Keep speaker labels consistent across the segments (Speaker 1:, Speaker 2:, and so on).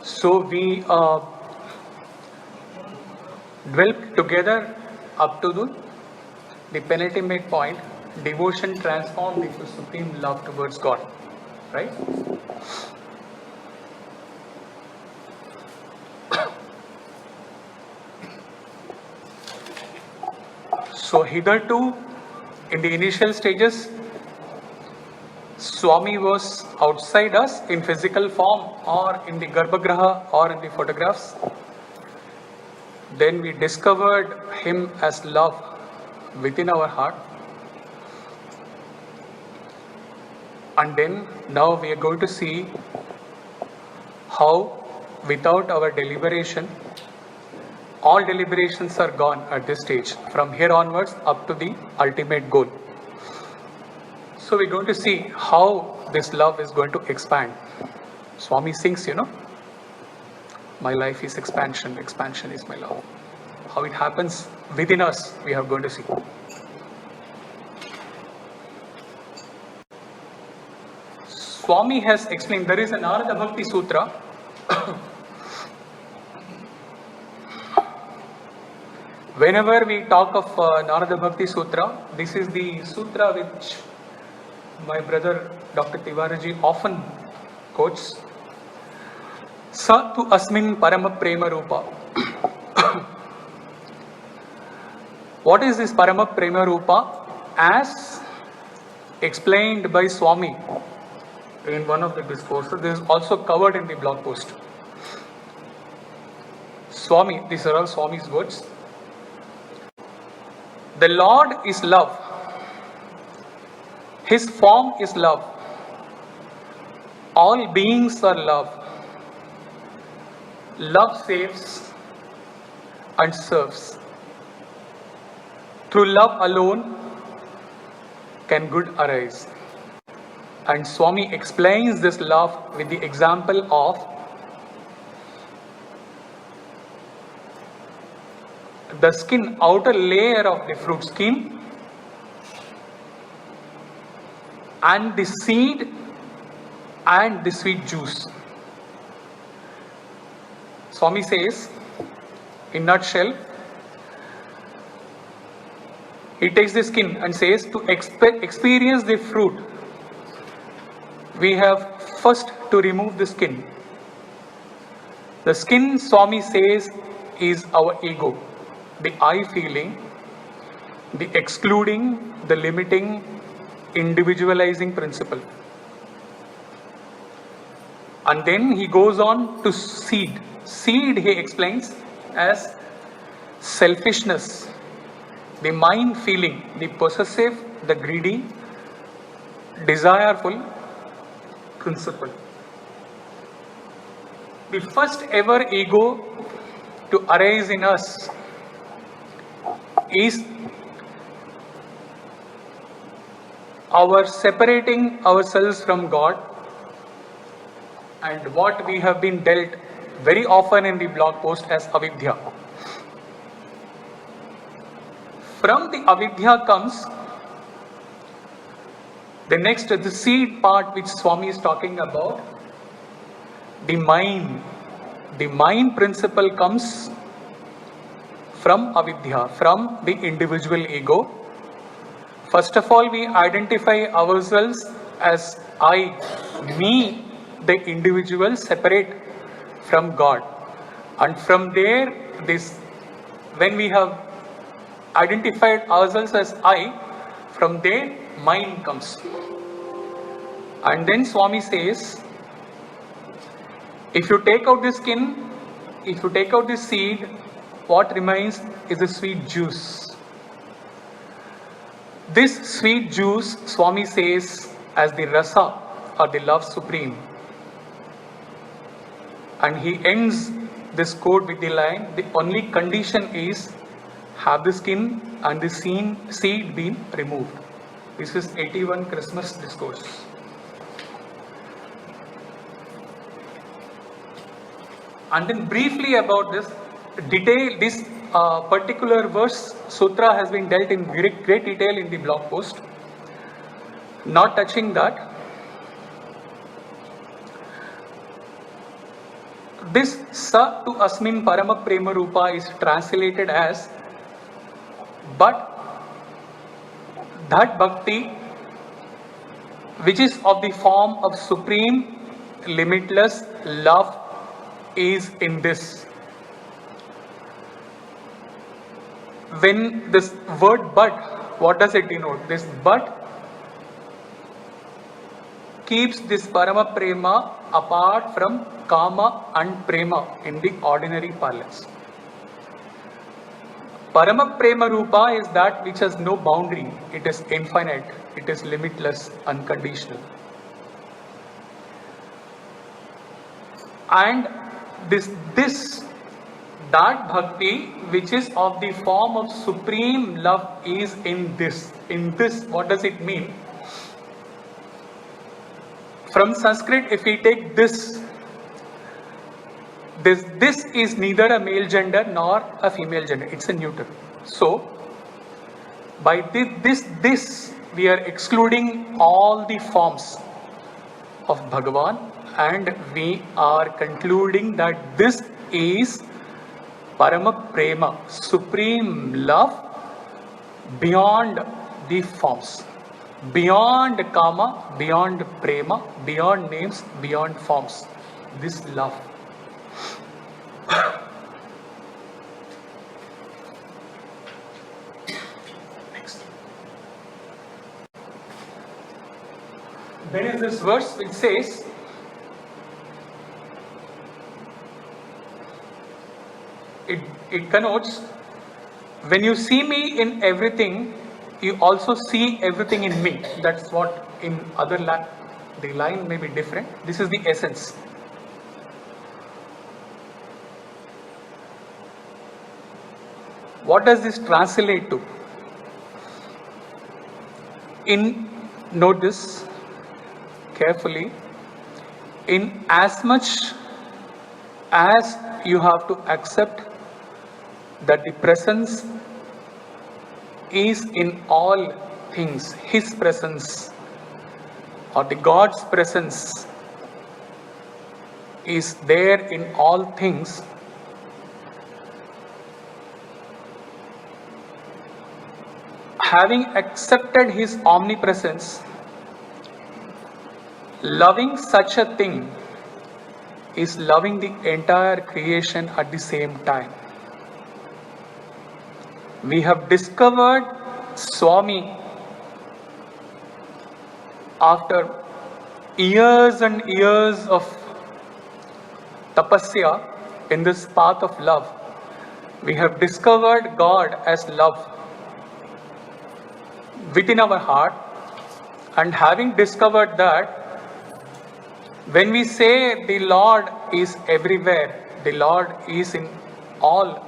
Speaker 1: So we dwelt together up to the penultimate point, devotion transformed into supreme love towards God, right? So hitherto, in the initial stages, Swami was outside us in physical form or in the Garbhagraha or in the photographs. Then we discovered him as love within our heart. And then now we are going to see how without our deliberation, all deliberations are gone at this stage, from here onwards up to the ultimate goal. So we're going to see how this love is going to expand. Swami sings, my life is expansion, expansion is my love. How it happens within us, we are going to see. Swami has explained, there is a Narada Bhakti Sutra. Whenever we talk of Narada Bhakti Sutra, this is the sutra which my brother Dr. Tiwari often quotes. Sa tu asmin parama prema rupa. What is this parama prema rupa? As explained by Swami in one of the discourses, this is also covered in the blog post. Swami, these are all Swami's words. The Lord is love. His form is love. All beings are love. Love saves and serves. Through love alone can good arise. And Swami explains this love with the example of the skin, outer layer of the fruit skin, and the seed and the sweet juice. Swami says, in nutshell, he takes the skin and says, to experience the fruit, we have first to remove the skin. The skin, Swami says, is our ego, the I feeling, the excluding, the limiting, individualizing principle. And then he goes on to seed. Seed, he explains, as selfishness, the mind feeling, the possessive, the greedy, desireful principle. The first ever ego to arise in us is our separating ourselves from God, and what we have been dealt very often in the blog post as avidya. From the avidya comes the next, the seed part which Swami is talking about, the mind. The mind principle comes from avidya, from the individual ego. First of all, we identify ourselves as I, me, the individual, separate from God. And from there, when we have identified ourselves as I, from there, mind comes. And then Swami says, if you take out the skin, if you take out the seed, what remains is the sweet juice. This sweet juice, Swami says, as the rasa or the love supreme. And he ends this quote with the line, the only condition is have the skin and the seed been removed. This is 81 Christmas discourse. And then briefly about this detail, this particular verse, sutra has been dealt in great detail in the blog post. Not touching that, this sa to asmin parama prema rupa is translated as, but that bhakti which is of the form of supreme limitless love is in this. When this word but, what does it denote? This but keeps this parama prema apart from kama and prema in the ordinary parlance. Parama prema rupa is that which has no boundary, it is infinite, it is limitless, unconditional. And that bhakti which is of the form of supreme love is in this. In this, what does it mean? From Sanskrit, if we take this is neither a male gender nor a female gender, it's a neuter. So, by this we are excluding all the forms of Bhagavan, and we are concluding that this is Parama Prema, supreme love beyond the forms, beyond Kama, beyond Prema, beyond names, beyond forms. This love. Next. Then is this verse which says, it connotes, when you see me in everything, you also see everything in me. That's what in other the line may be different. This is the essence. What does this translate to? Note this carefully. In as much as you have to accept that the presence is in all things, His presence or the God's presence is there in all things, having accepted His omnipresence, loving such a thing is loving the entire creation at the same time. We have discovered Swami after years and years of tapasya in this path of love. We have discovered God as love within our heart, and having discovered that, when we say the Lord is everywhere, the Lord is in all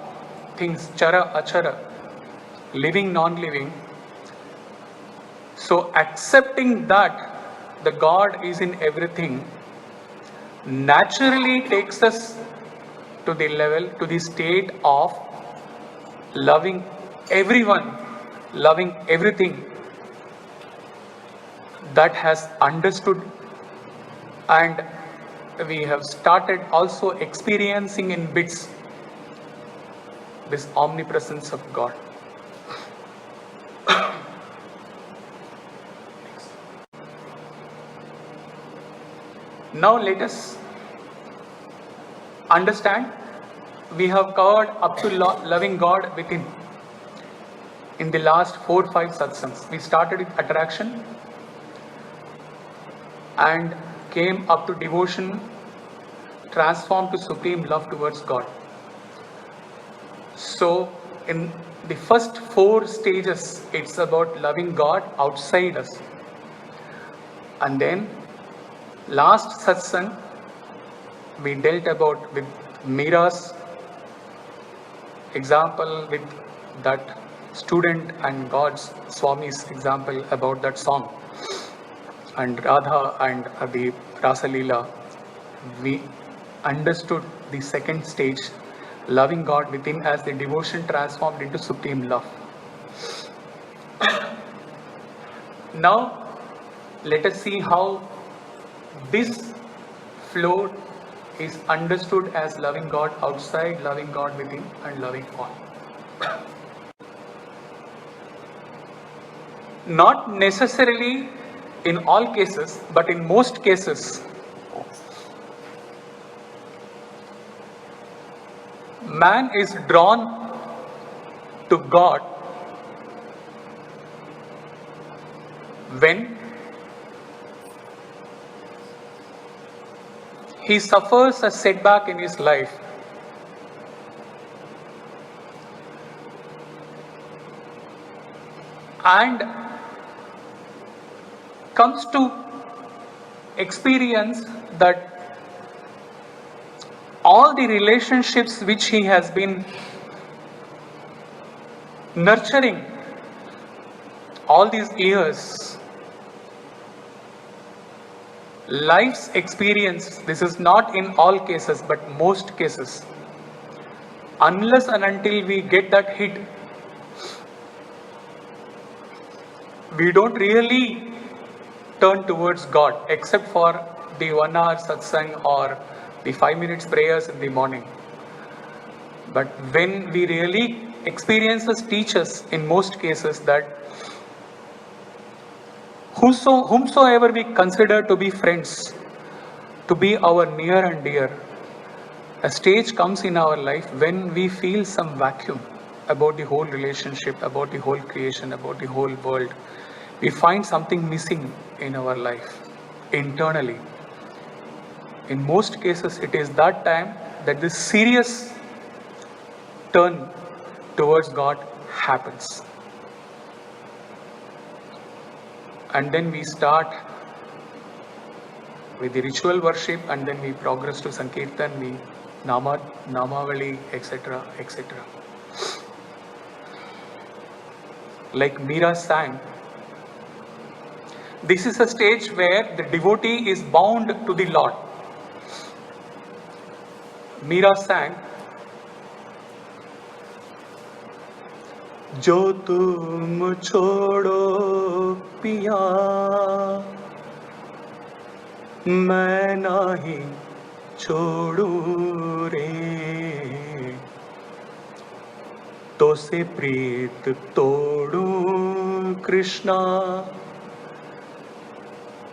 Speaker 1: things, chara, achara, living, non-living. So accepting that the God is in everything naturally takes us to the level, to the state of loving everyone, loving everything that has understood, and we have started also experiencing in bits this omnipresence of God. Now let us understand, we have covered up to loving God within in the last 4-5 satsangs. We started with attraction and came up to devotion, transformed to supreme love towards God. So in the first 4 stages, it's about loving God outside us. And then last satsang, we dealt about with Meera's example, with that student, and God's Swami's example about that song, and Radha and the Rasa Leela. We understood the second stage, loving God within as the devotion transformed into supreme love. Now let us see how this flowed is understood as loving God outside, loving God within, and loving all. Not necessarily in all cases, but in most cases, man is drawn to God when he suffers a setback in his life and comes to experience that all the relationships which he has been nurturing all these years, life's experience, this is not in all cases but most cases, unless and until we get that hit, we don't really turn towards God except for the 1 hour satsang or the 5 minutes prayers in the morning. But when we really experiences teach us in most cases that whomsoever we consider to be friends, to be our near and dear, a stage comes in our life when we feel some vacuum about the whole relationship, about the whole creation, about the whole world. We find something missing in our life internally. In most cases, it is that time that this serious turn towards God happens. And then we start with the ritual worship, and then we progress to Sankirtan, we Namavali, etc., etc. Like Meera sang, this is a stage where the devotee is bound to the Lord. Meera sang, जो तुम छोड़ो पिया मैं नहीं छोड़ू रे तो से प्रीत तोड़ू कृष्णा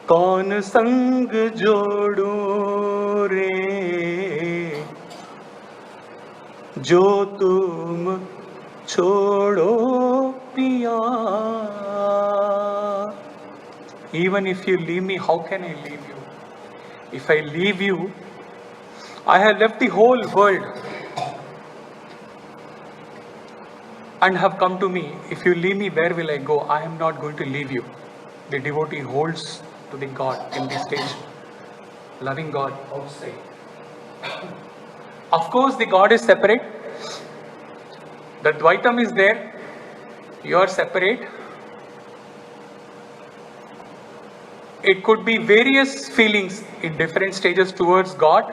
Speaker 1: कौन संग जोड़ू रे जो तुम छोड़ो पिया. Even if you leave me, how can I leave you? If I leave you, I have left the whole world and have come to me. If you leave me, where will I go? I am not going to leave you. The devotee holds to the God in this stage, loving God outside. Of course, the God is separate. The Dvaitam is there. You are separate. It could be various feelings in different stages towards God.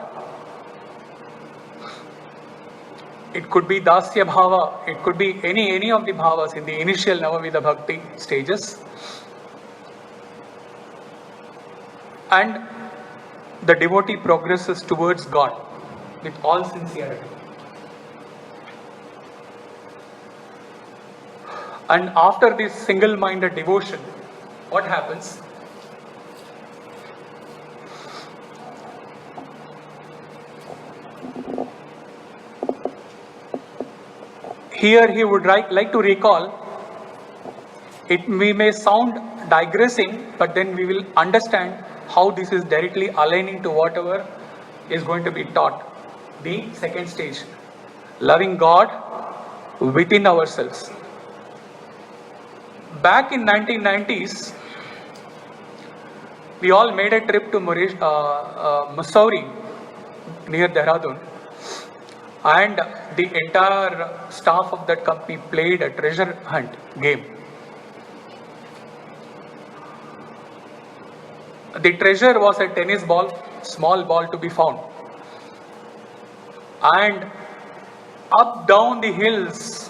Speaker 1: It could be Dasya Bhava. It could be any of the bhavas in the initial Navavida Bhakti stages. And the devotee progresses towards God with all sincerity. And after this single-minded devotion, what happens? Here he would like to recall, we may sound digressing, but then we will understand how this is directly aligning to whatever is going to be taught. The second stage, loving God within ourselves. Back in 1990s, we all made a trip to Mussoorie near Dehradun, and the entire staff of that company played a treasure hunt game. The treasure was a tennis ball, small ball to be found. And up down the hills,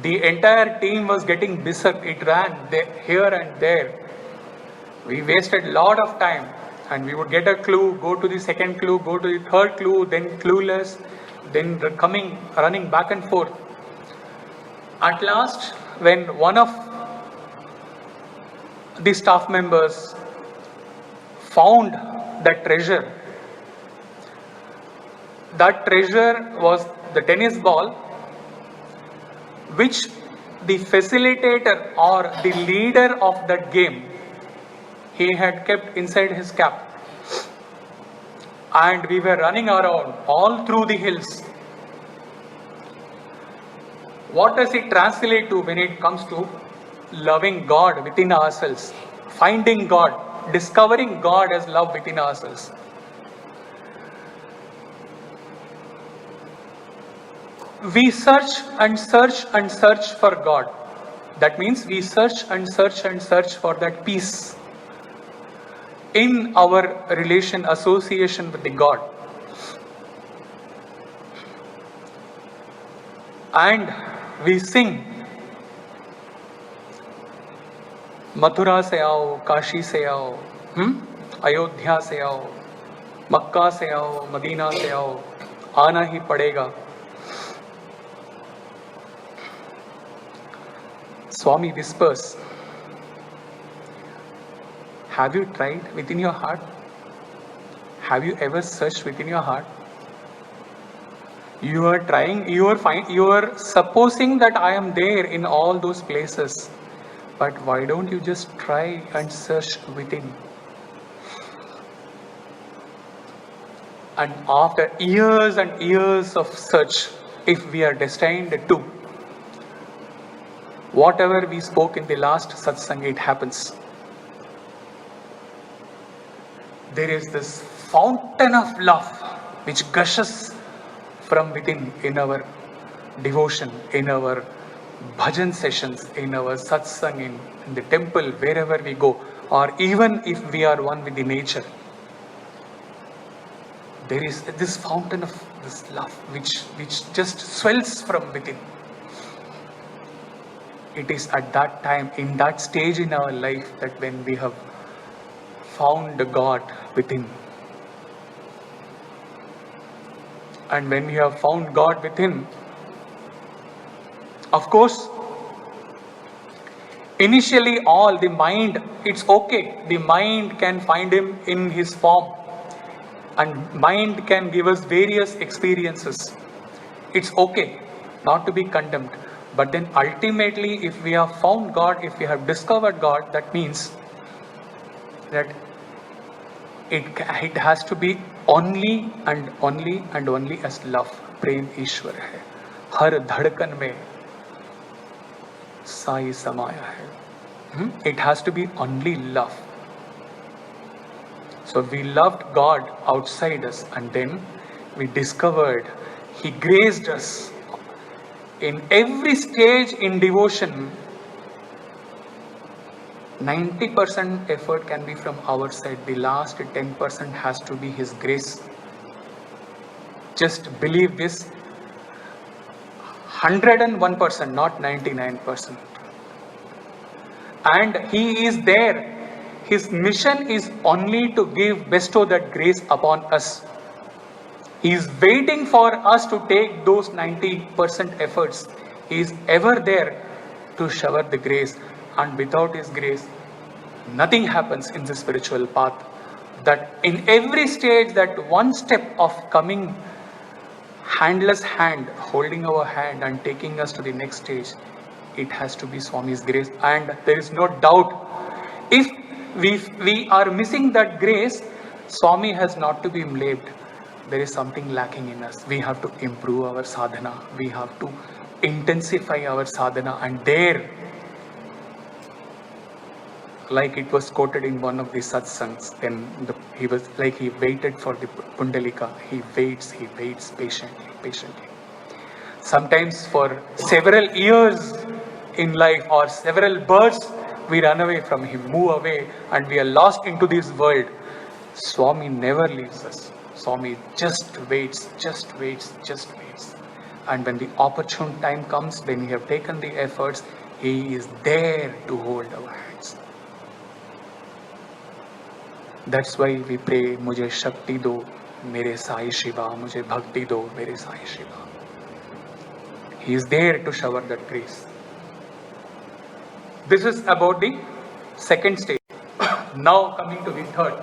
Speaker 1: the entire team was getting busy. It ran here and there. We wasted a lot of time and we would get a clue, go to the second clue, go to the third clue, then clueless, then running back and forth. At last, when one of the staff members found that treasure was the tennis ball, which the facilitator or the leader of that game, he had kept inside his cap. And we were running around all through the hills. What does it translate to when it comes to loving God within ourselves, finding God, discovering God as love within ourselves? We search and search and search for God. That means we search and search and search for that peace in our relation, association with the God. And we sing, Mathura से आओ, काशी से आओ, अयोध्या से आओ, मक्का से आओ, Medina से आओ, आना ही पड़ेगा. Swami whispers, have you tried within your heart? Have you ever searched within your heart? You are trying, you are supposing that I am there in all those places. But why don't you just try and search within? And after years and years of search, if we are destined to, whatever we spoke in the last satsang, it happens. There is this fountain of love which gushes from within in our devotion, in our bhajan sessions, in our satsang, in the temple, wherever we go, or even if we are one with the nature. There is this fountain of this love which just swells from within. It is at that time, in that stage in our life, that when we have found God within. And when we have found God within, of course, initially all the mind, it's okay. The mind can find Him in His form. And mind can give us various experiences. It's okay not to be condemned. But then ultimately, if we have found God, if we have discovered God, that means that it has to be only and only and only as love. Prem Ishwar hai. Har dhadkan mein Sai samaya hai. It has to be only love. So we loved God outside us, and then we discovered He graced us. In every stage in devotion, 90% effort can be from our side. The last 10% has to be His grace. Just believe this, 101%, not 99%. And He is there. His mission is only to bestow that grace upon us. He is waiting for us to take those 90% efforts. He is ever there to shower the grace. And without His grace, nothing happens in the spiritual path. That in every stage, that one step of coming handless hand, holding our hand and taking us to the next stage, it has to be Swami's grace. And there is no doubt, if we are missing that grace, Swami has not to be blamed. There is something lacking in us. We have to improve our sadhana. We have to intensify our sadhana. And there, like it was quoted in one of the satsangs, then he waited for the Pundalika. He waits patiently. Sometimes for several years in life or several births, we run away from Him, move away, and we are lost into this world. Swami never leaves us. Swami just waits. And when the opportune time comes, when we have taken the efforts, He is there to hold our hands. That's why we pray, मुझे शक्ति दो मेरे साई शिवा, मुझे भक्ति दो मेरे Sai Shiva. He is there to shower that grace. This is about the second stage. Now coming to the third.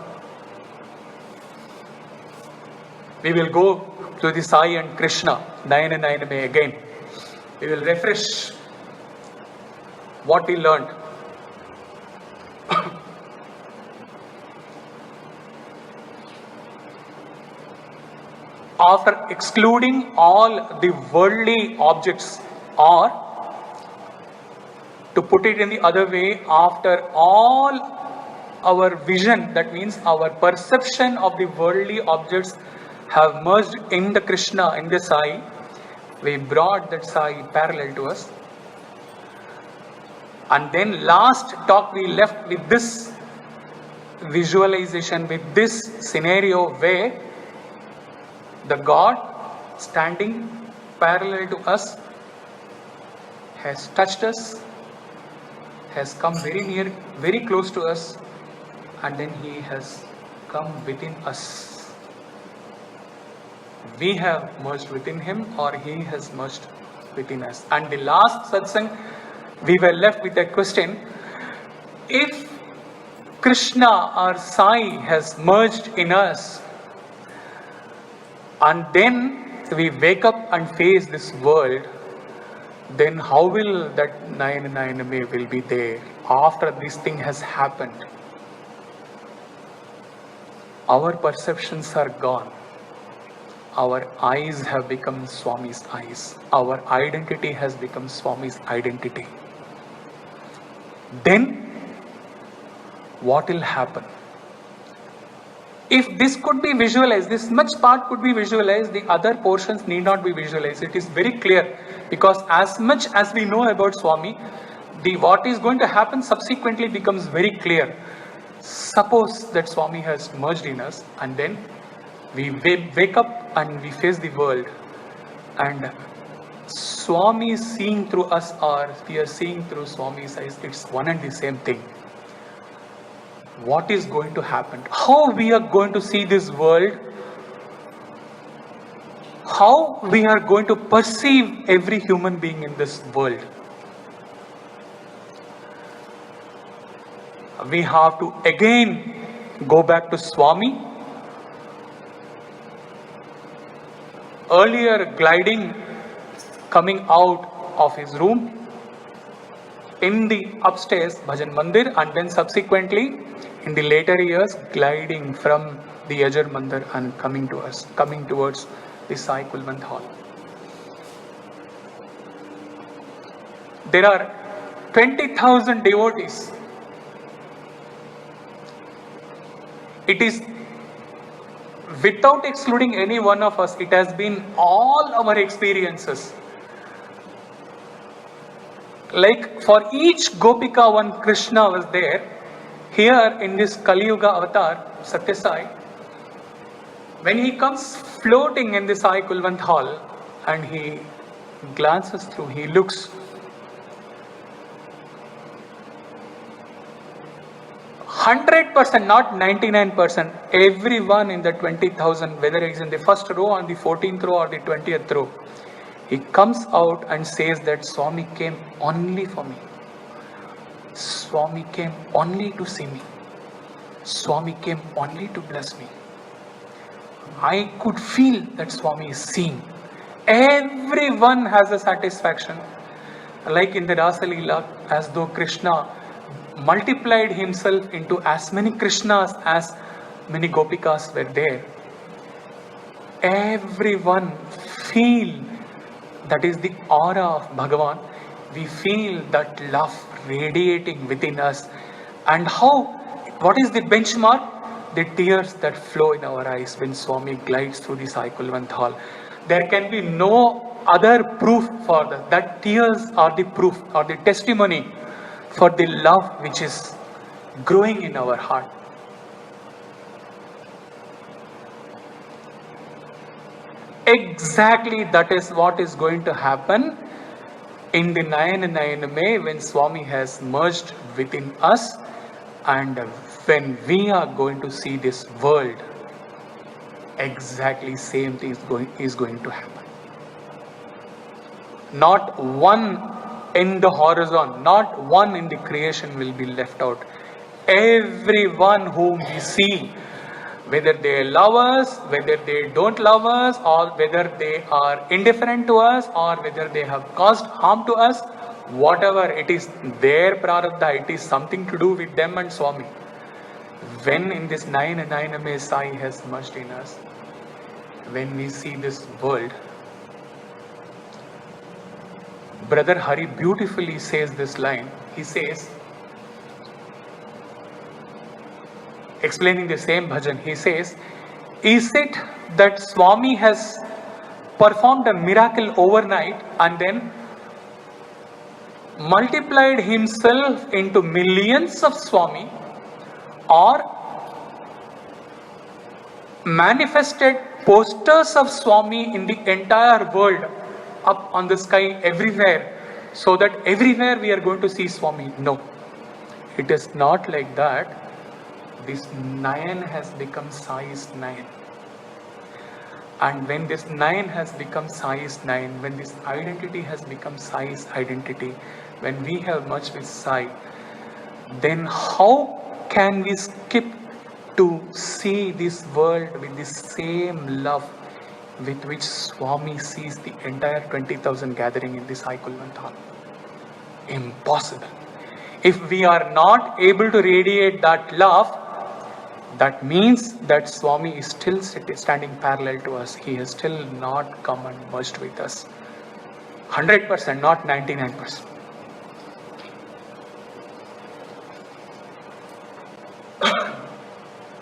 Speaker 1: We will go to the Sai and Krishna, Nayana Nayaname again. We will refresh what we learned. After excluding all the worldly objects, or to put it in the other way, after all our vision, that means our perception of the worldly objects have merged in the Krishna, in the Sai, we brought that Sai parallel to us. And then last talk we left with this visualization, with this scenario where the God standing parallel to us has touched us, has come very near, very close to us, and then He has come within us. We have merged within Him, or He has merged within us. And the last satsang, we were left with a question: if Krishna or Sai has merged in us, and then we wake up and face this world, then how will that Nayana Nayaname will be there after this thing has happened? Our perceptions are gone. Our eyes have become Swami's eyes. Our identity has become Swami's identity. Then what will happen? If this could be visualized, this much part could be visualized, the other portions need not be visualized. It is very clear, because as much as we know about Swami, what is going to happen subsequently becomes very clear. Suppose that Swami has merged in us, and then we wake up and we face the world, and Swami is seeing through us, or we are seeing through Swami's eyes. It's one and the same thing. What is going to happen? How we are going to see this world? How we are going to perceive every human being in this world? We have to again go back to Swami. Earlier gliding, coming out of his room in the upstairs Bhajan Mandir, and then subsequently in the later years gliding from the Yajur Mandir and coming to us, coming towards the Sai Kulwant Hall. There are 20,000 devotees. It is without excluding any one of us, it has been all our experiences. Like for each Gopika, one Krishna was there. Here in this Kali Yuga avatar, Satya Sai, when he comes floating in the Sai Kulwant Hall and he glances through, he looks. 100%, not 99%, everyone in the 20,000, whether it's in the first row, on the 14th row or the 20th row, he comes out and says that Swami came only for me. Swami came only to see me. Swami came only to bless me. I could feel that Swami is seeing. Everyone has a satisfaction. Like in the Rasa Leela, as though Krishna multiplied himself into as many Krishnas as many Gopikas were there. Everyone feel that is the aura of Bhagavan. We feel that love radiating within us. And how, what is the benchmark? The tears that flow in our eyes when Swami glides through the Sai Kulwant Hall. There can be no other proof for that. That tears are the proof or the testimony for the love which is growing in our heart. Exactly that is what is going to happen in the Nayana Nayaname when Swami has merged within us, and when we are going to see this world, exactly same thing is going to happen. Not one in the horizon, not one in the creation will be left out. Everyone whom we see, whether they love us, whether they don't love us, or whether they are indifferent to us, or whether they have caused harm to us, whatever it is, their prarabdha, it is something to do with them and Swami. When in this 9 Sai has merged in us, when we see this world, Brother Hari beautifully says this line. He says, explaining the same bhajan, he says, is it that Swami has performed a miracle overnight and then multiplied himself into millions of Swami, or manifested posters of Swami in the entire world, up on the sky, everywhere, so that everywhere we are going to see Swami? No, it is not like that. This 9 has become size 9. And when this 9 has become size 9, when this identity has become size identity, when we have merged with Sai, then how can we skip to see this world with the same love with which Swami sees the entire 20,000 gathering in this Sai Kulwant Hall? Impossible. If we are not able to radiate that love, that means that Swami is still standing parallel to us. He has still not come and merged with us. 100%, not 99%.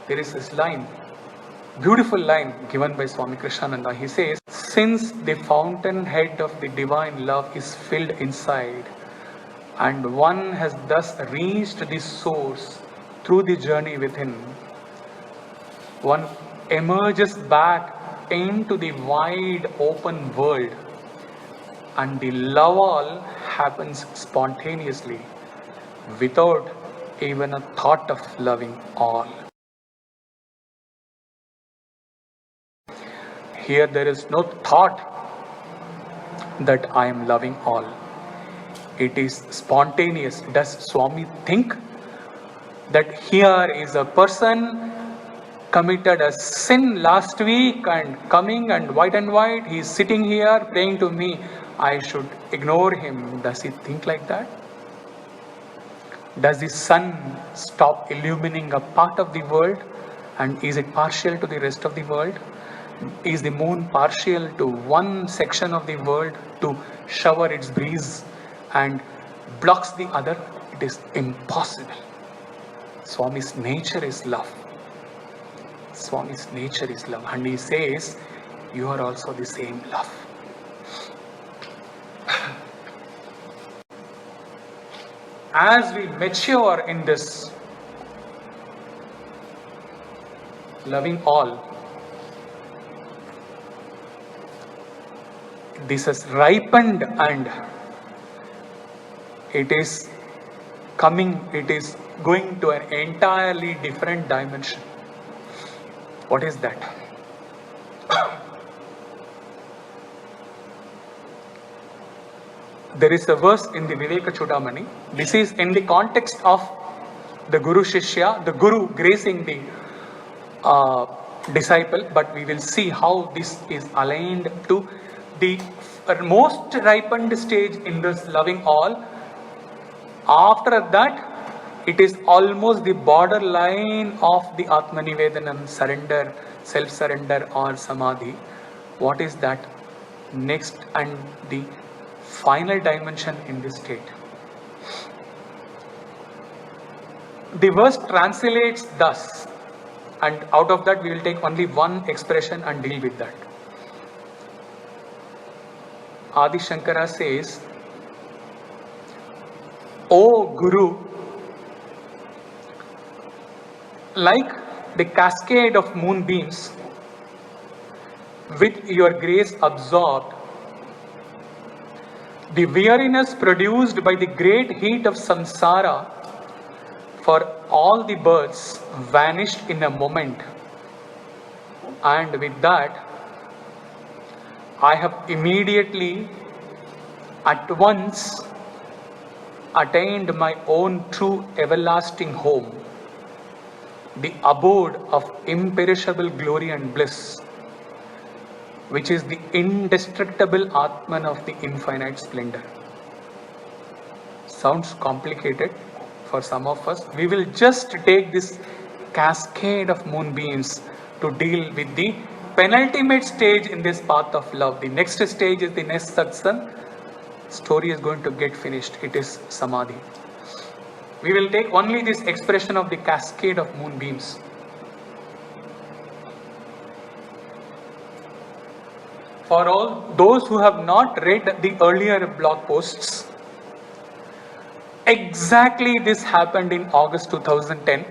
Speaker 1: There is this line, beautiful line given by Swami Krishnananda. He says, since the fountainhead of the divine love is filled inside, and one has thus reached the source through the journey within, one emerges back into the wide open world, and the love all happens spontaneously without even a thought of loving all. Here there is no thought that I am loving all. It is spontaneous. Does Swami think that here is a person committed a sin last week and coming and white, he is sitting here praying to me, I should ignore him? Does he think like that? Does the sun stop illumining a part of the world, and is it partial to the rest of the world? Is the moon partial to one section of the world to shower its breeze and blocks the other? It is impossible. Swami's nature is love. Swami's nature is love, and he says, you are also the same love. As we mature in this loving all, this has ripened and it is coming, it is going to an entirely different dimension. What is that? There is a verse in the Viveka Chudamani. This is in the context of the Guru Shishya, the Guru gracing the disciple, but we will see how this is aligned to the most ripened stage in this loving all. After that, it is almost the borderline of the Atmanivedanam, surrender, self-surrender or Samadhi. What is that? Next and the final dimension in this state. The verse translates thus, and out of that we will take only one expression and deal with that. Adi Shankara says, O Guru, like the cascade of moonbeams, with your grace absorbed, the weariness produced by the great heat of samsara for all the birds vanished in a moment, and with that I have immediately at once attained my own true everlasting home, the abode of imperishable glory and bliss, which is the indestructible Atman of the infinite splendor. Sounds complicated for some of us. We will just take this cascade of moonbeams to deal with the penultimate stage in this path of love. The next stage is the next satsang. Story is going to get finished. It is Samadhi. We will take only this expression of the cascade of moonbeams. For all those who have not read the earlier blog posts, exactly this happened in August 2010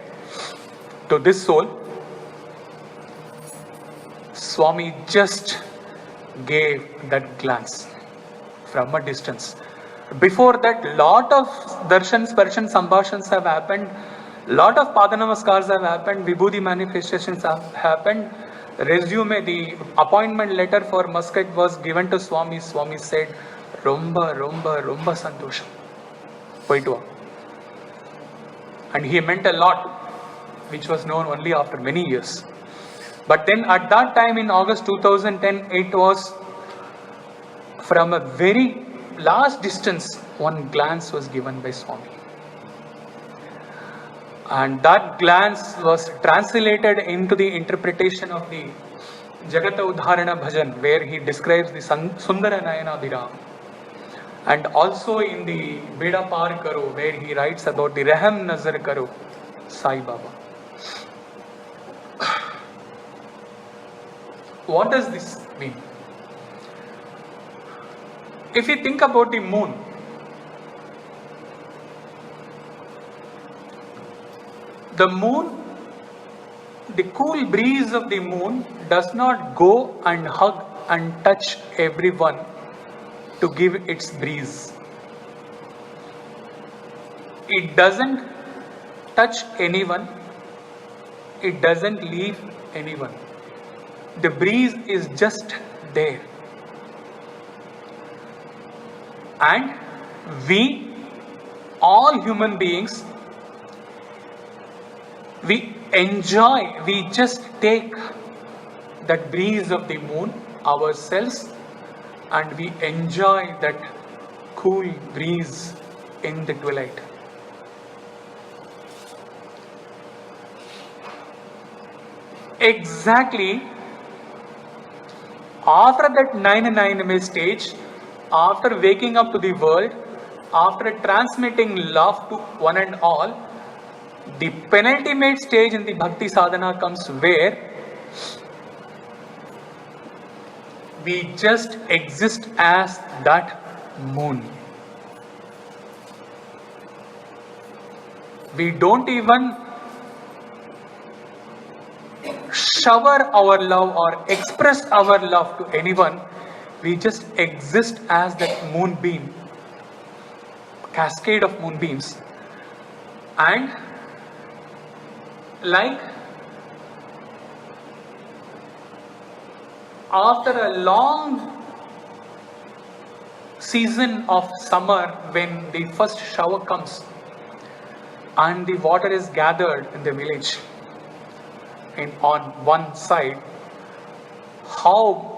Speaker 1: to this soul. Swami just gave that glance from a distance. Before that, lot of darshans, sparshans, sambhashans have happened, lot of padanamaskars have happened, vibhuti manifestations have happened. Resume, the appointment letter for Muscat was given to Swami. Swami said, Romba santosham. Poitu. And he meant a lot, which was known only after many years. But then at that time in August 2010, it was from a very large distance, one glance was given by Swami. And that glance was translated into the interpretation of the Jagata Udharana Bhajan, where he describes the Sundara Nayana Abhiram. And also in the Beda Par Karo, where he writes about the Raham Nazar Karo, Sai Baba. What does this mean? If you think about the moon, the cool breeze of the moon does not go and hug and touch everyone to give its breeze. It doesn't touch anyone. It doesn't leave anyone. The breeze is just there. And we, all human beings, we enjoy, we just take that breeze of the moon ourselves, and we enjoy that cool breeze in the twilight. Exactly after that 9-9 stage, after waking up to the world, after transmitting love to one and all, the penultimate stage in the bhakti sadhana comes where we just exist as that moon. We don't even shower our love or express our love to anyone. We just exist as that moonbeam, cascade of moonbeams. And like after a long season of summer, when the first shower comes and the water is gathered in the village and on one side, how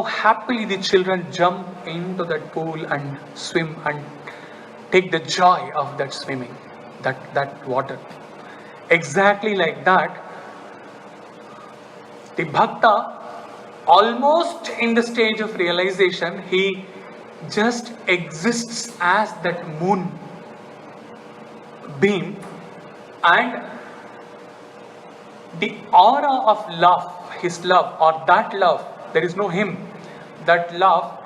Speaker 1: happily the children jump into that pool and swim and take the joy of that swimming, that water. Exactly like that, the bhakta, almost in the stage of realization, he just exists as that moon beam, and the aura of love, his love, or that love, there is no him, that love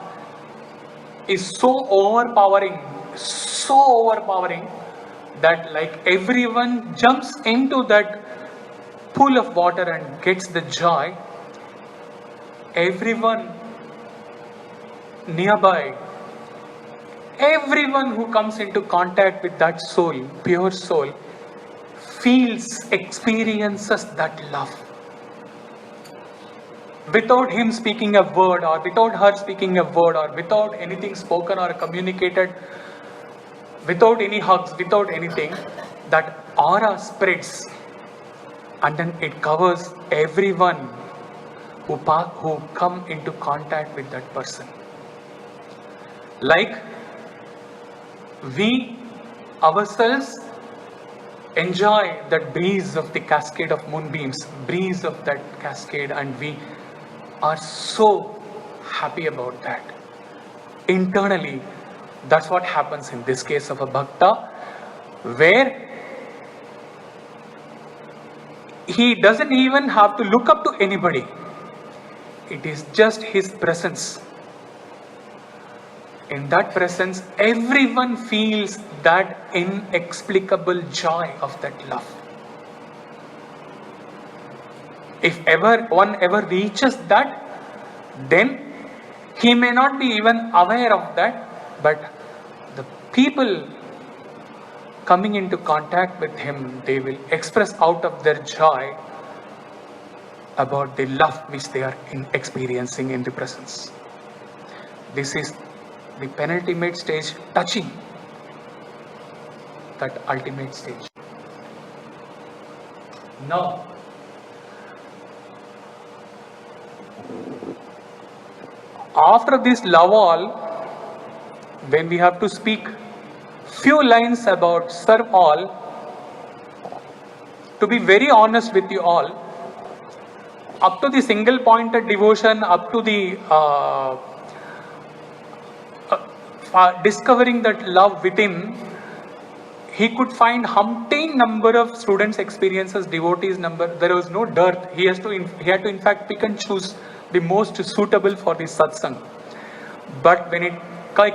Speaker 1: is so overpowering that like everyone jumps into that pool of water and gets the joy. Everyone nearby Everyone who comes into contact with that soul, pure soul, feels, experiences that love. Without him speaking a word, or without her speaking a word, or without anything spoken or communicated, without any hugs, without anything, that aura spreads and then it covers everyone who come into contact with that person. Like we ourselves enjoy that breeze of the cascade of moonbeams, breeze of that cascade, and we are so happy about that. Internally, that's what happens in this case of a bhakta, where he doesn't even have to look up to anybody. It is just his presence. In that presence, everyone feels that inexplicable joy of that love. If one ever reaches that, then he may not be even aware of that, but the people coming into contact with him, they will express out of their joy about the love which they are experiencing in the presence. This is the penultimate stage, touching that ultimate stage. Now, after this love all, when we have to speak few lines about serve all, to be very honest with you all, up to the single pointed devotion, up to the discovering that love within, he could find umpteen number of students' experiences, devotees' number. There was no dearth. He had to in fact pick and choose the most suitable for the satsang. But when it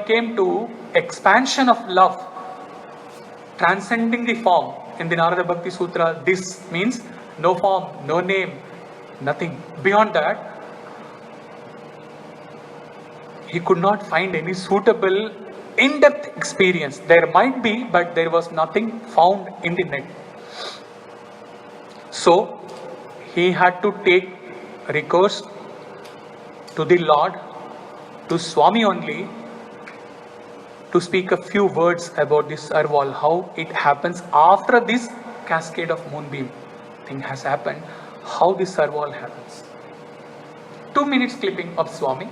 Speaker 1: came to expansion of love, transcending the form, in the Narada Bhakti Sutra, this means no form, no name, nothing. Beyond that, he could not find any suitable in-depth experience. There might be, but there was nothing found in the net. So he had to take recourse to the Lord, to Swami only, to speak a few words about this Sarval, how it happens after this cascade of moonbeam thing has happened, how this Sarval happens. 2 minutes clipping of Swami.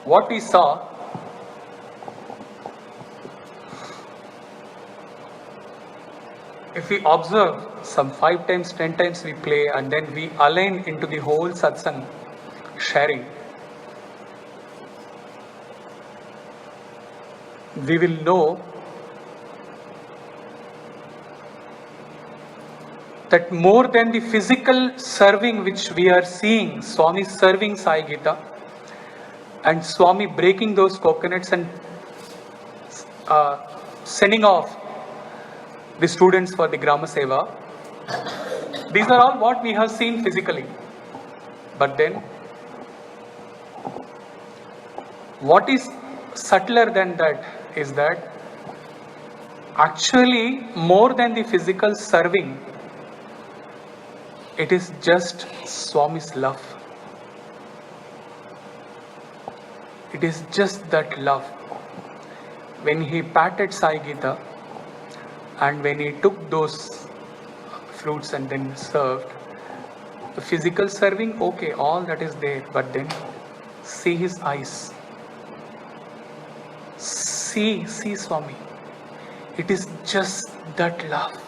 Speaker 1: what we saw, if we observe some 5 times, 10 times we play and then we align into the whole satsang sharing, we will know that more than the physical serving which we are seeing, Swami serving Sai Gita and Swami breaking those coconuts and sending off the students for the Grama Seva. These are all what we have seen physically. But then, what is subtler than that is that actually more than the physical serving, it is just Swami's love. It is just that love. When he patted Sai Gita and when he took those fruits and then served, the physical serving, okay, all that is there, but then see his eyes. See Swami. It is just that love.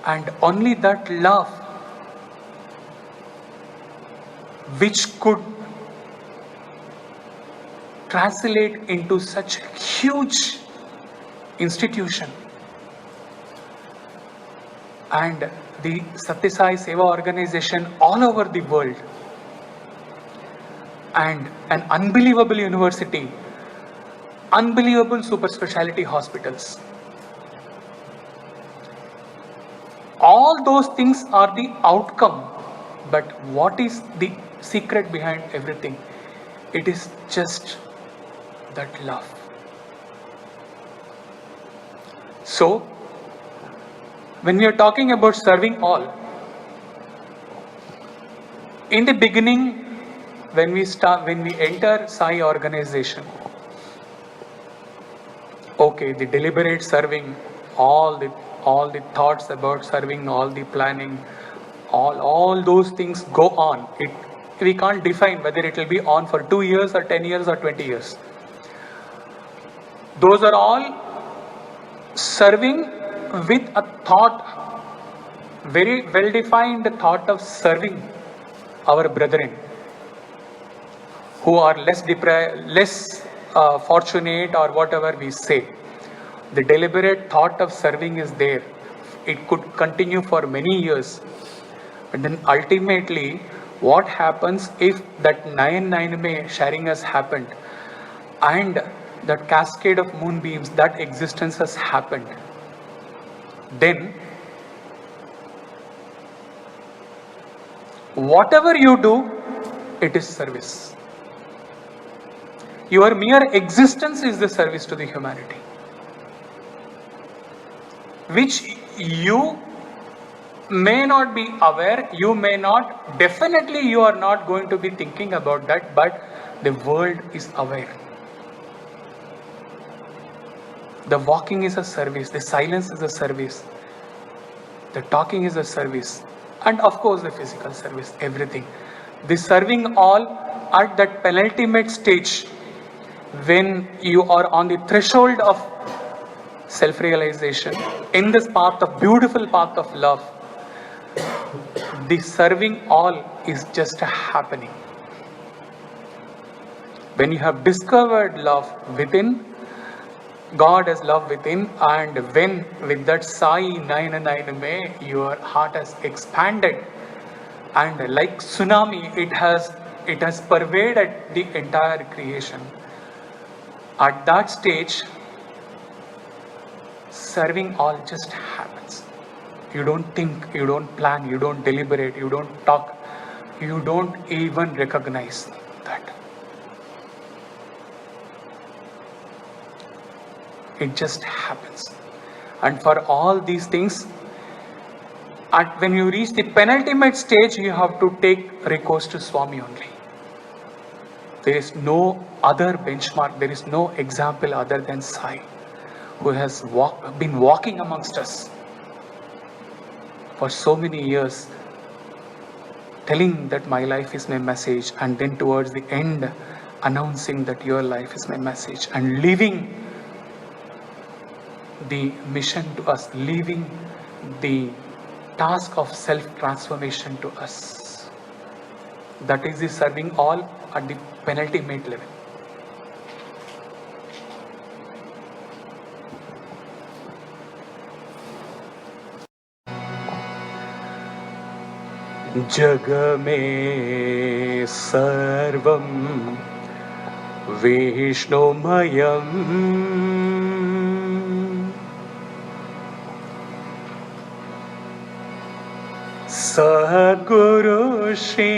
Speaker 1: And only that love which could translate into such huge institution. And the Satya Sai Seva organization all over the world and an unbelievable university, unbelievable super specialty hospitals. All those things are the outcome, but what is the secret behind everything? It is just that love. So, when we are talking about serving all, in the beginning, when we enter Sai organization, okay, the deliberate serving, all the thoughts about serving, all the planning, all those things go on. We can't define whether it will be on for 2 years or 10 years or 20 years. Those are all serving with a thought, very well defined thought of serving our brethren who are less fortunate or whatever we say. The deliberate thought of serving is there. It could continue for many years. But then ultimately, what happens if that Nayan sharing has happened and that cascade of moonbeams, that existence has happened? Then, whatever you do, it is service. Your mere existence is the service to the humanity, which you may not be aware, you may not, definitely you are not going to be thinking about that, but the world is aware. The walking is a service, the silence is a service, the talking is a service, and of course the physical service, everything. The serving all at that penultimate stage, when you are on the threshold of self-realization, in this path of beautiful path of love, the serving all is just happening. When you have discovered love within, God as love within, and when with that Sai Nayaname, your heart has expanded, and like tsunami, it has pervaded the entire creation. At that stage, serving all just happens. You don't think, you don't plan, you don't deliberate, you don't talk, you don't even recognize that. It just happens. And for all these things, when you reach the penultimate stage, you have to take recourse to Swami only. There is no other benchmark, there is no example other than Sai, who has been walking amongst us for so many years. telling that my life is my message, and then towards the end, announcing that your life is my message, and leaving the mission to us, leaving the task of self-transformation to us. That is the serving all at the penultimate level. जग में सर्वं विष्णुमयम् सद्गुरु श्री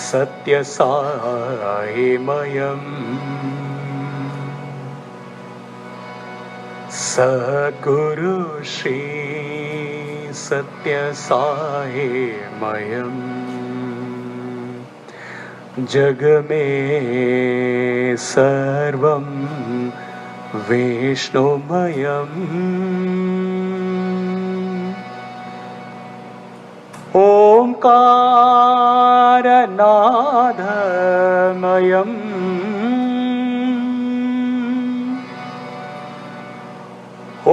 Speaker 1: सत्यसाईमयम् सद्गुरु श्री सत्यसाईमयम् जग में सर्वं विष्णुमयम् ओंकारनादमयम्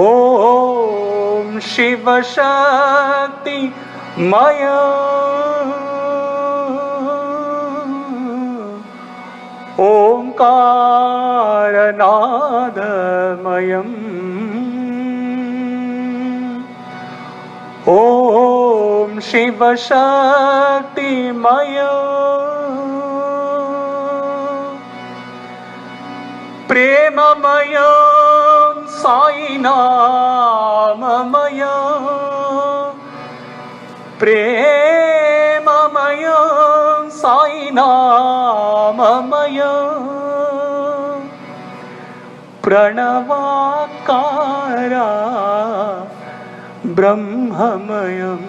Speaker 1: ओम शिव शक्ति मयम् ओंकारनादमयम् ओम शिव शक्ति मयम् प्रेममयम् साई नाममयम् प्रेममयम् साई नाममयम् प्रणवाकारा ब्रह्ममयम्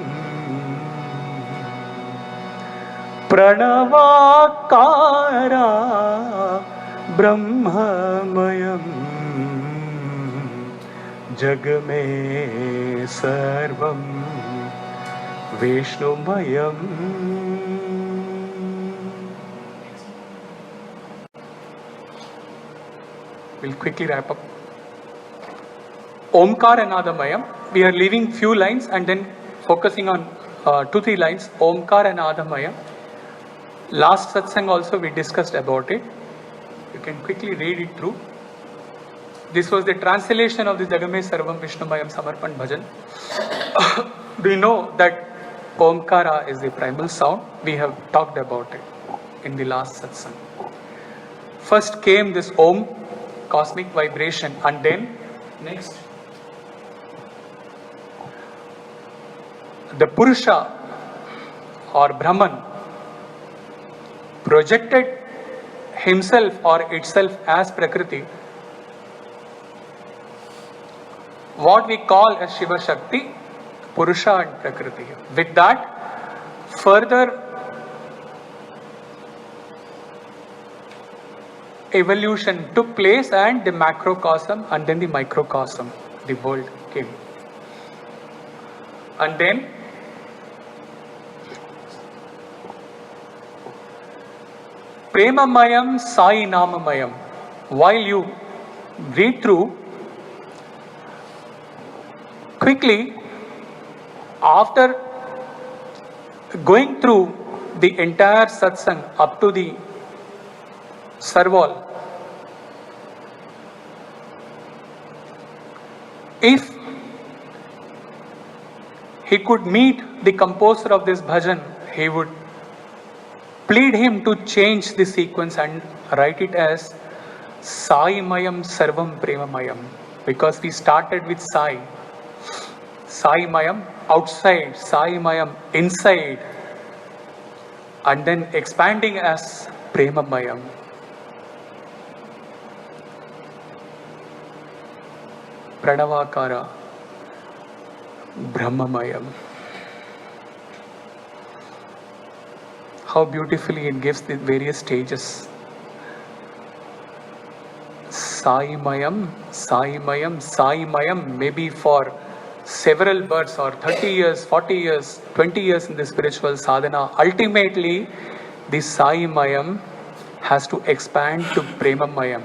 Speaker 1: प्रणवाकारा ब्रह्ममयम् जग में सर्वं विष्णुमयम् We'll quickly wrap up. Omkaranadamayam. We are leaving few lines and then focusing on 2-3 lines. Omkaranadamayam. Last satsang also we discussed about it. You can quickly read it through. This was the translation of the Jagame Sarvam Vishnumayam Samarpan Bhajan. Do you know that Omkara is the primal sound? We have talked about it in the last satsang. First came this Om, cosmic vibration, and then next the Purusha or Brahman projected himself or itself as Prakriti, what we call as Shiva Shakti, Purusha and Prakriti. With that, further evolution took place and the macrocosm and then the microcosm, the world came. And then Premamayam Sai Namamayam. While you read through, quickly, after going through the entire satsang up to the Sarval, if he could meet the composer of this bhajan, he would plead him to change the sequence and write it as Sai Mayam Sarvam Premamayam, because we started with Sai. Sai Mayam outside, Sai Mayam inside, and then expanding as Premamayam. Pranavakara Brahmamayam. How beautifully it gives the various stages. Sai Mayam, Sai Mayam, Sai Mayam, maybe for several births or 30 years, 40 years, 20 years in the spiritual sadhana, ultimately the Sai Mayam has to expand to Prema Mayam.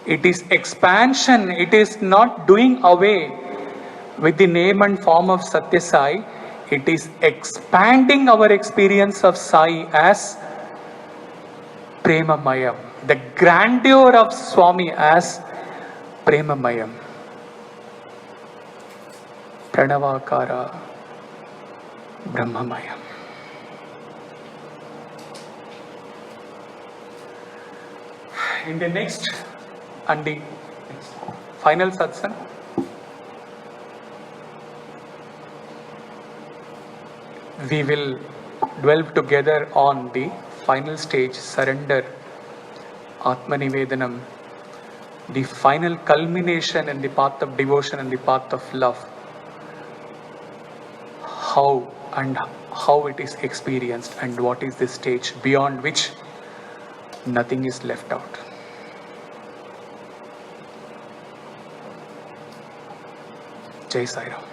Speaker 1: It is expansion, it is not doing away with the name and form of Satya Sai, it is expanding our experience of Sai as Prema Mayam. The grandeur of Swami as Prema Mayam. Pranavakara Brahmamayam. In the next and the final satsang, we will delve together on the final stage, surrender, Atmanivedanam, the final culmination in the path of devotion and the path of love. How it is experienced and what is the stage beyond which nothing is left out. Jai Sai Ram.